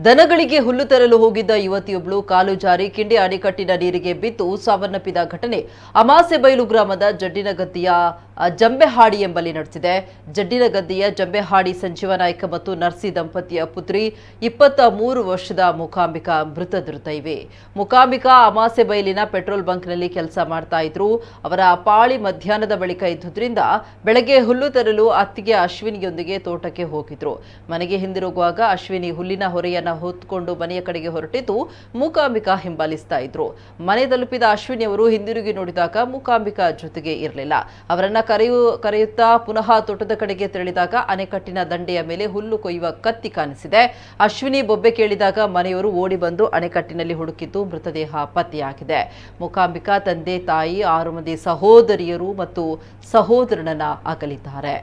ದನಗಳಿಗೆ ಹುಲ್ಲು ತರಲು ಹೋಗಿದ್ದ ಯುವತಿಯೊಬ್ಬಳು ಕಾಲು ಜಾರಿ ಕಿಂಡಿ ಅಣೆಕಟ್ಟಿನ ನೀರಿಗೆ ಬಿದ್ದು ಸಾವನ್ನಪ್ಪಿದ ಘಟನೆ ಅಮಾಸೆಬೈಲು ಗ್ರಾಮದ ಜಡ್ಡಿನಗದ್ದಿಯ ಜಂಬೆಹಾಡಿ ಎಂಬಲ್ಲಿ ನಡೆದಿದೆ. ಜಡ್ಡಿನಗದ್ದಿಯ ಜಂಬೆಹಾಡಿ ಸಂಜೀವನಾಯ್ಕ ಮತ್ತು ನರ್ಸಿ ದಂಪತಿಯ ಪುತ್ರಿ 23 ವರ್ಷದ ಮುಕಾಂಬಿಕಾ ಮೃತದುರ್ದೈವಿ. ಮುಕಾಂಬಿಕಾ ಅಮಾಸೆಬೈಲಿನ ಪೆಟ್ರೋಲ್ ಬಂಕ್ನಲ್ಲಿ ಕೆಲಸ ಮಾಡ್ತಾ ಇದ್ರು. ಅವರ ಪಾಳಿ ಮಧ್ಯಾಹ್ನದ ಬಳಿಕ ಇದ್ದುದರಿಂದ ಬೆಳಗ್ಗೆ ಹುಲ್ಲು ತರಲು ಅತ್ತಿಗೆ ಅಶ್ವಿನಿಯೊಂದಿಗೆ ತೋಟಕ್ಕೆ ಹೋಗಿದ್ರು. ಮನೆಗೆ ಹಿಂದಿರುಗುವಾಗ ಅಶ್ವಿನಿ ಹುಲ್ಲಿನ ಹೊರೆಯನ್ನು ಹೊತ್ತುಕೊಂಡು ಮನೆಯ ಕಡೆಗೆ ಹೊರಟಿದ್ದು ಮೂಕಾಂಬಿಕಾ ಹಿಂಬಾಲಿಸ್ತಾ ಇದ್ರು. ಮನೆ ತಲುಪಿದ ಅಶ್ವಿನಿ ಅವರು ಹಿಂದಿರುಗಿ ನೋಡಿದಾಗ ಮೂಕಾಂಬಿಕಾ ಜೊತೆಗೆ ಇರಲಿಲ್ಲ. ಅವರನ್ನ ಕರೆಯುತ್ತಾ ಪುನಃ ತೋಟದ ಕಡೆಗೆ ತೆರಳಿದಾಗ ಅಣೆಕಟ್ಟಿನ ದಂಡೆಯ ಮೇಲೆ ಹುಲ್ಲು ಕೊಯ್ಯುವ ಕತ್ತಿ ಕಾಣಿಸಿದೆ. ಅಶ್ವಿನಿ ಬೊಬ್ಬೆ ಕೇಳಿದಾಗ ಮನೆಯವರು ಓಡಿ ಬಂದು ಅಣೆಕಟ್ಟಿನಲ್ಲಿ ಹುಡುಕಿದ್ದು ಮೃತದೇಹ ಪತ್ತೆಯಾಗಿದೆ. ಮೂಕಾಂಬಿಕಾ ತಂದೆ, ತಾಯಿ, 6 ಮಂದಿ ಸಹೋದರಿಯರು ಮತ್ತು ಸಹೋದರನನ್ನ ಅಗಲಿದ್ದಾರೆ.